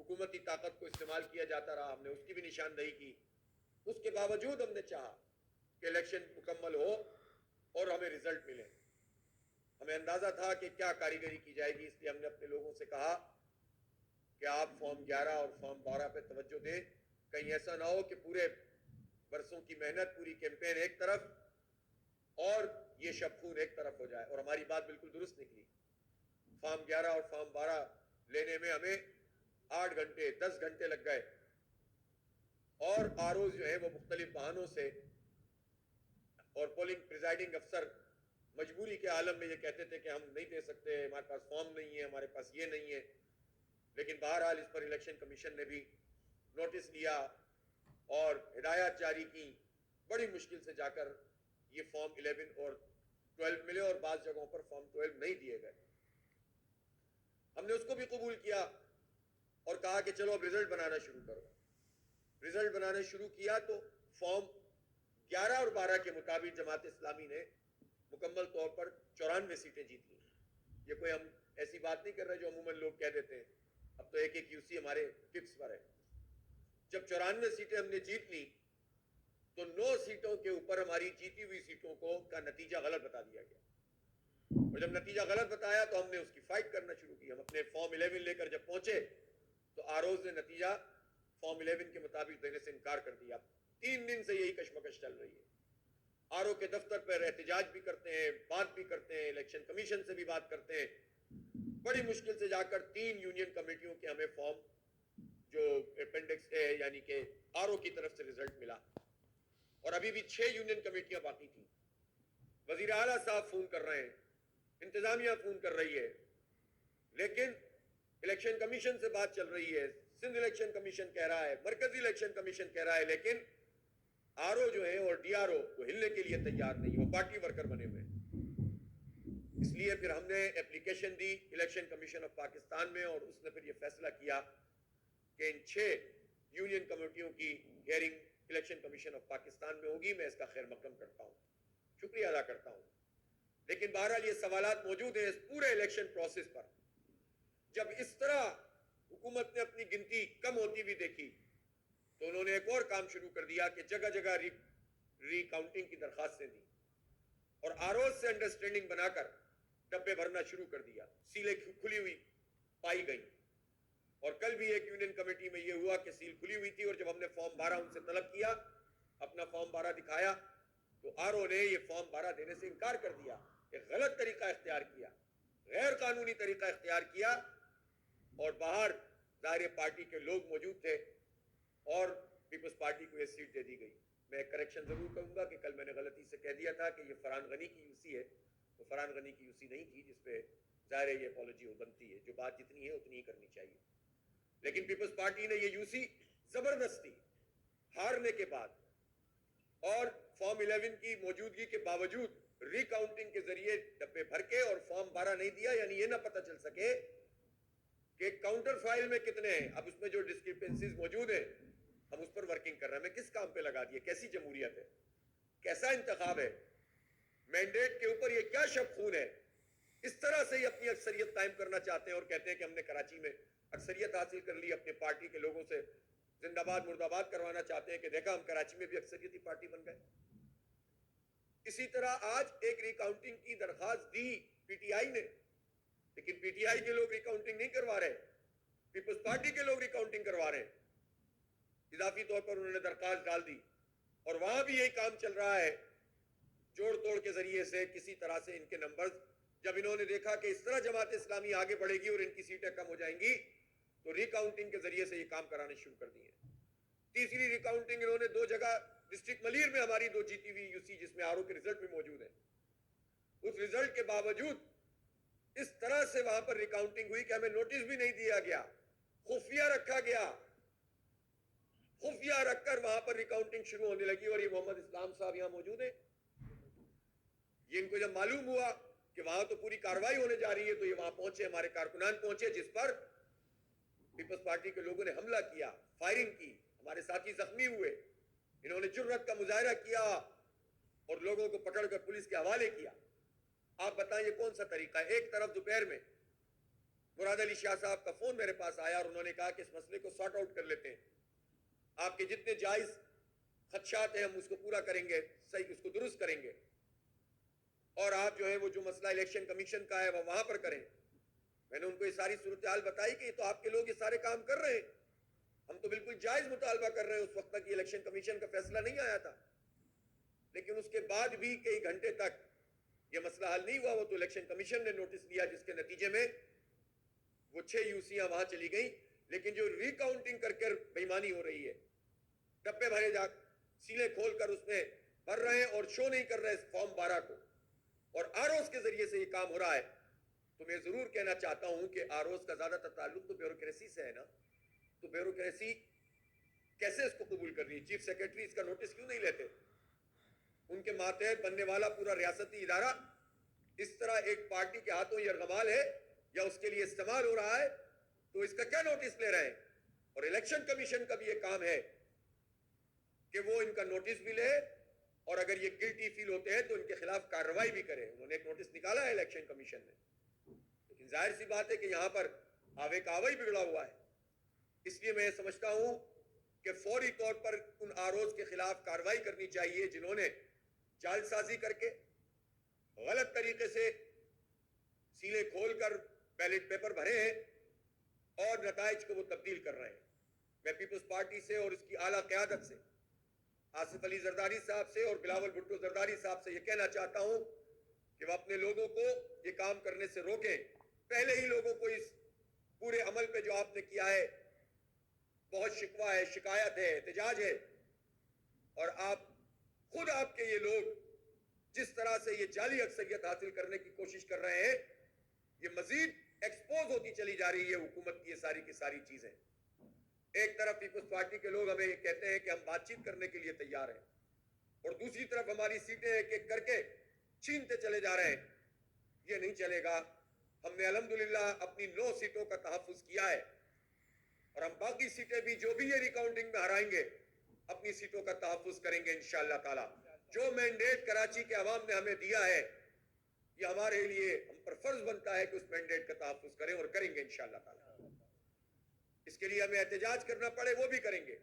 حکومتی طاقت کو استعمال کیا جاتا رہا، ہم نے اس کی بھی نشاندہی کی. اس کے باوجود ہم نے چاہا کہ الیکشن مکمل ہو اور ہمیں رزلٹ ملے. ہمیں اندازہ تھا کہ کیا کاریگری کی جائے گی، اس لیے ہم نے اپنے لوگوں سے کہا کہ آپ فارم 11 اور فارم 12 پہ توجہ دیں. کہیں ایسا نہ ہو کہ پورے برسوں کی محنت، پوری کیمپین ایک طرف اور یہ شب خون ایک طرف ہو جائے. اور ہماری بات بالکل درست نکلی. فارم 11 اور فارم 12 لینے میں ہمیں 8 گھنٹے 10 گھنٹے لگ گئے، اور آروز جو ہیں وہ مختلف بہانوں سے اور پولنگ پریزائڈنگ افسر مجبوری کے عالم میں یہ کہتے تھے کہ ہم نہیں دے سکتے، ہمارے پاس فارم نہیں ہے، ہمارے پاس یہ نہیں ہے. لیکن بہرحال اس پر الیکشن کمیشن نے بھی نوٹس لیا اور ہدایات جاری کی. بڑی مشکل سے جا کر یہ فارم 11 اور 12 ملے، اور بعض جگہوں پر فارم 12 نہیں دیے گئے. ہم نے اس کو بھی قبول کیا اور کہا کہ چلو اب رزلٹ بنانا شروع کرو. رزلٹ بنانا شروع کیا تو فارم 11 اور 12 کے مطابق جماعت اسلامی نے مکمل طور پر 94 سیٹیں جیت لی. یہ کوئی ہم ایسی بات نہیں کر رہے جو عموماً لوگ کہہ دیتے ہیں. اب تو ایک ایک یوسی ہمارے ٹپس پر ہے. جب 94 سیٹیں ہم نے جیت لی تو 9 سیٹوں کے اوپر ہماری جیتی ہوئی سیٹوں کا نتیجہ غلط بتا دیا گیا. اور جب نتیجہ غلط بتایا تو ہم نے اس کی فائٹ کرنا شروع کی. ہم اپنے فارم 11 لے کر جب پہنچے تو آروز نے نتیجہ فارم 11 کے مطابق دینے سے انکار کر دیا. 3 دن سے یہی کشمکش چل رہی ہے. آرو کے دفتر پر احتجاج بھی کرتے ہیں، بات بھی کرتے ہیں، الیکشن کمیشن سے بھی بات کرتے ہیں. بڑی مشکل سے جا کر 3 یونین کمیٹیوں کے ہمیں فارم جو اپینڈکس ہے یعنی کہ آرو کی طرف سے رزلٹ ملا، اور ابھی بھی 6 یونین کمیٹیاں باقی تھیں. وزیر اعلیٰ صاحب فون کر رہے ہیں، انتظامیہ فون کر رہی ہے، لیکن الیکشن کمیشن سے بات چل رہی ہے. سندھ الیکشن کمیشن کہہ رہا ہے، مرکزی الیکشن کمیشن کہہ رہا ہے، لیکن آرو جو ہیں اور ڈی آر او وہ ہلنے کے لیے تیار نہیں، وہ پارٹی ورکر بنے ہوئے ہیں. اس لیے پھر ہم نے application the election commission of Pakistan میں، اور اس نے پھر یہ فیصلہ کیا کہ ان 6 یونین کمیٹیوں کی hearing election commission of Pakistan میں ہوگی. میں اس کا خیر مقدم کرتا ہوں، شکریہ ادا کرتا ہوں. لیکن بہرحال یہ سوالات موجود ہیں اس پورے الیکشن پروسیس پر. جب اس طرح حکومت نے اپنی گنتی کم ہوتی بھی دیکھی تو انہوں نے ایک اور کام شروع کر دیا کہ جگہ جگہ ری کاؤنٹنگ کی درخواستیں دی، اور آروز سے انڈرسٹینڈنگ بنا کر ڈبے بھرنا شروع کر دیا. سیلیں کھلی ہوئی پائی گئیں، اور کل بھی ایک یونین کمیٹی میں یہ ہوا کہ سیل کھلی ہوئی تھی، اور جب ہم نے فارم 12 ان سے طلب کیا، اپنا فارم 12 دکھایا، تو آرو نے یہ فارم 12 دینے سے انکار کر دیا. ایک غلط طریقہ اختیار کیا، غیر قانونی طریقہ اختیار کیا، اور باہر ظاہر پارٹی کے لوگ موجود تھے اور پیپلز پارٹی کو یہ سیٹ دے دی گئی. میں ایک کریکشن ضرور کروں گا کہ کل میں نے غلطی سے کہہ دیا تھا کہ یہ فرحان غنی کی یوسی ہے. وہ فرحان غنی کی یوسی نہیں تھی، جس پہ ظاہر یہ اپالوجی ہو بنتی ہے. جو بات جتنی ہے اتنی ہی کرنی چاہیے. لیکن پیپلز پارٹی نے یہ یوسی زبردستی ہارنے کے بعد اور فارم 11 کی موجودگی کے باوجود ری کاؤنٹنگ کے ذریعے ڈبے بھر کے اور فارم 12 نہیں دیا، یعنی یہ نہ پتہ چل سکے کہ کاؤنٹر فائل میں کتنے ہیں. اب اس میں جو ڈسکرپنسیز موجود ہیں ہم اس پر ورکنگ کر رہے ہیں. میں کس کام پہ لگا دیے؟ کیسی جمہوریت ہے؟ کیسا انتخاب ہے؟ مینڈیٹ کے اوپر یہ کیا شب خون ہے؟ اس طرح سے ہی اپنی اکثریت قائم کرنا چاہتے ہیں اور کہتے ہیں کہ ہم نے کراچی میں اکثریت حاصل کر لی. اپنے پارٹی کے لوگوں سے زندہ باد مرد آباد کروانا چاہتے ہیں کہ دیکھا ہم کراچی میں بھی اکثریتی پارٹی بن گئے. اسی طرح آج ایک ریکاؤنٹنگ کی درخواست دی پی ٹی آئی نے، لیکن پی ٹی آئی کے لوگ ریکاؤنٹنگ نہیں کروا رہے، پیپلز پارٹی کے لوگ ریکاؤنٹنگ کروا رہے ہیں. اضافی طور پر انہوں نے درخواست ڈال دی، اور وہاں بھی یہی کام چل رہا ہے. جوڑ توڑ کے ذریعے سے کسی طرح سے ان کے نمبرز، جب انہوں نے دیکھا کہ اس طرح جماعت اسلامی آگے بڑھے گی اور ان کی سیٹیں کم ہو جائیں گی تو ریکاؤنٹنگ کے ذریعے سے یہ کام کرانے شروع کر دیے. تیسری ریکاؤنٹنگ انہوں نے 2 جگہ ڈسٹرکٹ ملیر میں ہماری 2 جیتی ہوئی یوسی جس میں آرو کے رزلٹ بھی موجود ہیں، اس رزلٹ کے باوجود اس طرح سے وہاں پر ریکاؤنٹنگ ہوئی کہ ہمیں نوٹس بھی نہیں دیا گیا، خفیہ رکھا گیا. خفیہ رکھ کر وہاں پر ریکاؤنٹنگ شروع ہونے لگی. اور یہ محمد اسلام صاحب یہاں موجود ہیں. یہ ان کو جب معلوم ہوا کہ وہاں تو پوری کاروائی ہونے جا رہی ہے تو یہ وہاں پہنچے، ہمارے کارکنان پہنچے، جس پر پیپلز پارٹی کے لوگوں نے حملہ کیا، فائرنگ کی، ہمارے ساتھی زخمی ہوئے. انہوں نے جرأت کا مظاہرہ کیا اور لوگوں کو پکڑ کر پولیس کے حوالے کیا. آپ بتائیں یہ کون سا طریقہ ہے؟ ایک طرف دوپہر میں مراد علی شاہ صاحب کا فون میرے پاس آیا اور انہوں نے انہوں نے کہا کہ اس مسئلے کو سارٹ آؤٹ کر لیتے ہیں, آپ کے جتنے جائز خدشات ہیں ہم اس کو پورا کریں گے, صحیح اس کو درست کریں گے, اور آپ جو ہے وہ جو مسئلہ الیکشن کمیشن کا ہے وہ وہاں پر کریں. میں نے ان کو یہ ساری صورتحال بتائی کہ یہ تو آپ کے لوگ یہ سارے کام کر رہے ہیں, ہم تو بالکل جائز مطالبہ کر رہے ہیں, اس وقت تک یہ الیکشن کمیشن کا فیصلہ نہیں آیا تھا, لیکن اس کے بعد بھی کئی گھنٹے تک یہ مسئلہ حل نہیں ہوا. وہ تو الیکشن کمیشن نے نوٹس دیا جس کے نتیجے میں وہ 6 یوسیاں وہاں چلی گئیں, لیکن جو ری کاؤنٹنگ کر کے بےمانی ہو رہی ہے, ڈبے بھرے جا سیلے کھول کر اس میں بھر رہے ہیں اور شو نہیں کر رہے اس فارم 12 کو, اور آروز کے ذریعے سے یہ کام ہو رہا ہے. تو میں ضرور کہنا چاہتا ہوں کہ آروز کا زیادہ تر تعلق تو بیوروکریسی سے ہے نا, تو بیوروکریسی کیسے اس کو قبول کر رہی ہے؟ چیف سیکرٹری اس کا نوٹس کیوں نہیں لیتے؟ ان کے ماتحت بننے والا پورا ریاستی ادارہ اس طرح ایک پارٹی کے ہاتھوں یرغمال ہے یا اس کے لیے استعمال ہو رہا ہے, تو اس کا کیا نوٹس لے رہے ہیں؟ اور الیکشن کمیشن کا بھی یہ کام ہے کہ وہ ان کا نوٹس بھی لے, اور اگر یہ گلٹی فیل ہوتے ہیں تو ان کے خلاف کارروائی بھی کرے. انہوں نے ایک نوٹس نکالا ہے الیکشن کمیشن نے, لیکن ظاہر سی بات ہے کہ یہاں پر آوے کاوئی بگڑا ہوا ہے. اس لیے میں سمجھتا ہوں کہ فوری طور پر ان آروز کے خلاف کارروائی کرنی چاہیے جنہوں نے جعل سازی کر کے غلط طریقے سے سیلے کھول کر بیلٹ پیپر بھرے ہیں اور نتائج کو وہ تبدیل کر رہے ہیں. میں پیپلز پارٹی سے اور اس کی اعلیٰ قیادت سے, آصف علی زرداری صاحب سے اور بلاول بھٹو زرداری صاحب سے یہ کہنا چاہتا ہوں کہ وہ اپنے لوگوں کو یہ کام کرنے سے روکیں. پہلے ہی لوگوں کو اس پورے عمل پہ جو آپ نے کیا ہے بہت شکوہ ہے, شکایت ہے, احتجاج ہے, اور آپ خود آپ کے یہ لوگ جس طرح سے یہ جعلی اکثریت حاصل کرنے کی کوشش کر رہے ہیں, یہ مزید ایکسپوز ہوتی چلی جا رہی ہے حکومت کی یہ ساری کی ساری چیزیں. ایک طرف پیپلز پارٹی کے لوگ ہمیں یہ کہتے ہیں کہ ہم بات چیت کرنے کے لیے تیار ہیں, اور دوسری طرف ہماری سیٹیں ایک ایک کر کے چھینتے چلے جا رہے ہیں. یہ نہیں چلے گا. ہم نے الحمدللہ اپنی 9 سیٹوں کا تحفظ کیا ہے, اور ہم باقی سیٹیں بھی جو بھی یہ ریکاؤنٹنگ میں ہرائیں گے اپنی سیٹوں کا تحفظ کریں گے انشاءاللہ تعالی. جو مینڈیٹ کراچی کے عوام نے ہمیں دیا ہے یہ ہمارے لیے ہم پر فرض بنتا ہے کہ اس مینڈیٹ کا تحفظ کریں, اور کریں گے انشاءاللہ تعالی. اس کے لیے ہمیں احتجاج کرنا پڑے وہ بھی کریں گے.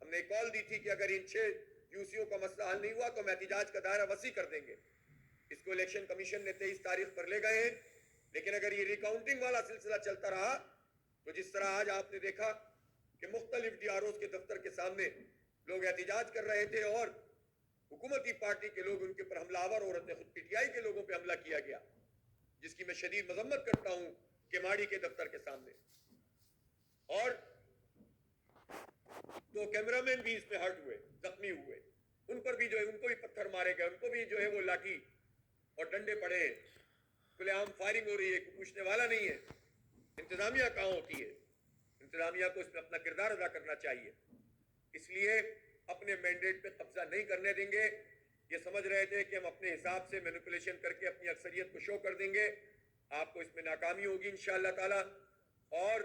ہم نے کال دی تھی کہ اگر ان 6 یوسیوں کا مسئلہ حل نہیں ہوا تو ہم احتجاج کا دائرہ وسیع کر دیں گے. اس کو الیکشن کمیشن نے 23 تاریخ پر لے گئے ہیں, لیکن اگر یہ ریکاؤنٹنگ والا سلسلہ چلتا رہا تو جس طرح آج آپ نے دیکھا کہ مختلف ڈی آر اوز کے دفتر کے سامنے لوگ احتجاج کر رہے تھے اور حکومتی پارٹی کے لوگ ان کے پر حملہ آور ہو رہے تھے, خود پی ٹی آئی کے لوگوں پہ حملہ کیا گیا, جس کی میں شدید مذمت کرتا ہوں کیماڑی کے دفتر کے سامنے. اور 2 کیمرامین بھی اس میں ہرٹ ہوئے, زخمی ہوئے, ان پر بھی جو ہے ان کو بھی پتھر مارے گئے, ان کو بھی جو ہے وہ لاٹھی اور ڈنڈے پڑے ہیں. کھلے عام فائرنگ ہو رہی ہے, کوئی پوچھنے والا نہیں ہے. انتظامیہ کہاں ہوتی ہے؟ انتظامیہ کو اس میں اپنا کردار ادا کرنا چاہیے. اس لیے اپنے مینڈیٹ پہ قبضہ نہیں کرنے دیں گے. یہ سمجھ رہے تھے کہ ہم اپنے حساب سے مینیپولیشن کر کے اپنی اکثریت کو شو کر دیں گے. آپ کو اس میں ناکامی ہوگی انشاءاللہ تعالی. اور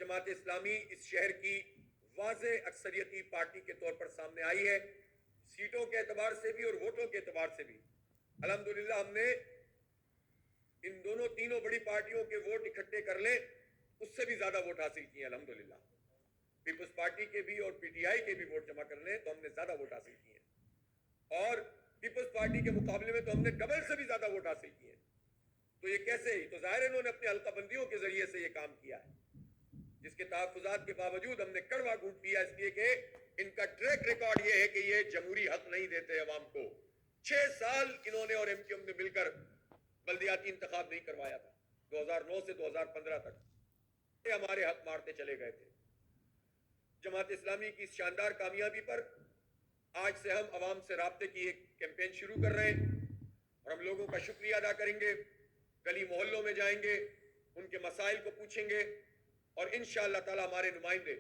جماعت اسلامی اس شہر کی واضح اکثریتی پارٹی کے طور پر سامنے آئی ہے, سیٹوں کے اعتبار سے بھی اور ووٹوں کے اعتبار سے بھی. الحمدللہ ہم نے ان دونوں تینوں بڑی پارٹیوں کے ووٹ اکٹھے کر لیں اس سے بھی زیادہ ووٹ حاصل کیے ہیں الحمدللہ. پیپلز پارٹی کے بھی اور پی ٹی آئی کے بھی ووٹ جمع کر لیں تو ہم نے زیادہ ووٹ حاصل کیے ہیں, اور پیپلز پارٹی کے مقابلے میں تو ہم نے ڈبل سے بھی زیادہ ووٹ حاصل کیے ہیں. تو یہ کیسے؟ ہی تو ظاہر انہوں نے اپنے حلقہ بندیوں کے ذریعے سے یہ کام کیا ہے, جس کے تحفظات کے باوجود ہم نے کڑوا گھونٹ پیا, اس لیے کہ ان کا ٹریک ریکارڈ یہ ہے کہ یہ جمہوری حق نہیں دیتے عوام کو. 6 سال انہوں نے اور ایم کیو ایم نے مل کر بلدیاتی انتخاب نہیں کروایا تھا, 2009 سے 2015 تک یہ ہمارے حق مارتے چلے گئے تھے. جماعت اسلامی کی اس شاندار کامیابی پر آج سے ہم عوام سے رابطے کی ایک کیمپین شروع کر رہے ہیں, اور ہم لوگوں کا شکریہ ادا کریں گے. گلی محلوں میں جائیں گے, ان کے مسائل کو پوچھیں گے, اور انشاءاللہ تعالی ہمارے نمائندے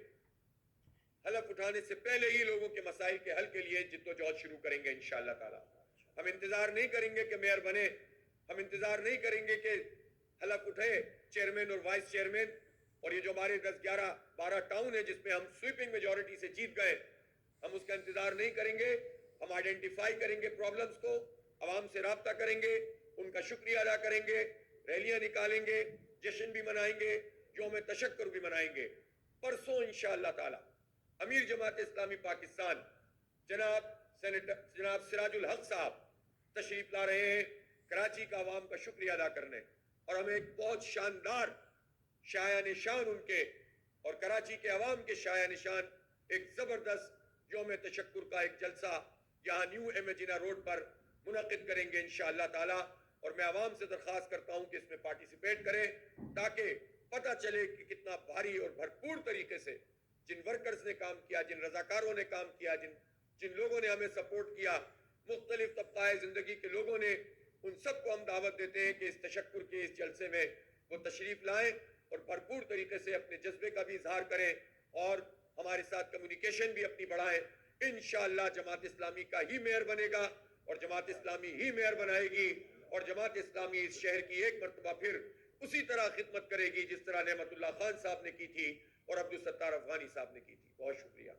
حلف اٹھانے سے پہلے ہی لوگوں کے مسائل کے حل کے لیے جدوجہد شروع کریں گے انشاءاللہ تعالی. ہم انتظار نہیں کریں گے کہ میئر بنے, ہم انتظار نہیں کریں گے کہ حلف اٹھے چیئرمین اور وائس چیئرمین, اور یہ جو ہمارے 10 11 12 ٹاؤن ہیں جس میں ہم سویپنگ میجورٹی سے جیت گئے, ہم اس کا انتظار نہیں کریں گے. ہم آئیڈینٹیفائی کریں گے پرابلمز کو, عوام سے رابطہ کریں گے, ان کا شکریہ ادا کریں گے, ریلیاں نکالیں گے, جشن بھی منائیں گے. یوم تشکر بھی منائیں گے. پرسوں انشاءاللہ تعالی امیر جماعت اسلامی پاکستان جناب سراج الحق صاحب تشریف لا رہے ہیں کراچی کا عوام کا شکریہ ادا کرنے, اور ہمیں ایک بہت شاندار شایع نشان ان کے اور کراچی کے عوام کے شایع نشان ایک زبردست یوم تشکر کا ایک جلسہ یہاں نیو امیجینا روڈ پر منعقد کریں گے انشاءاللہ تعالی. اور میں عوام سے درخواست کرتا ہوں کہ اس میں پارٹیسپیٹ کریں تاکہ پتہ چلے کہ کتنا بھاری اور بھرپور طریقے سے جن ورکرز نے کام کیا, جن رضاکاروں نے کام کیا, جن لوگوں نے ہمیں سپورٹ کیا, مختلف طبقۂ زندگی کے لوگوں نے, ان سب کو ہم دعوت دیتے ہیں کہ اس تشکر کے اس جلسے میں وہ تشریف لائیں اور بھرپور طریقے سے اپنے جذبے کا بھی اظہار کریں اور ہمارے ساتھ کمیونیکیشن بھی اپنی بڑھائیں. انشاءاللہ جماعت اسلامی کا ہی میئر بنے گا اور جماعت اسلامی ہی میئر بنائے گی, اور جماعت اسلامی اس شہر کی ایک مرتبہ پھر اسی طرح خدمت کرے گی جس طرح نعمت اللہ خان صاحب نے کی تھی اور عبدالستار افغانی صاحب نے کی تھی. بہت شکریہ.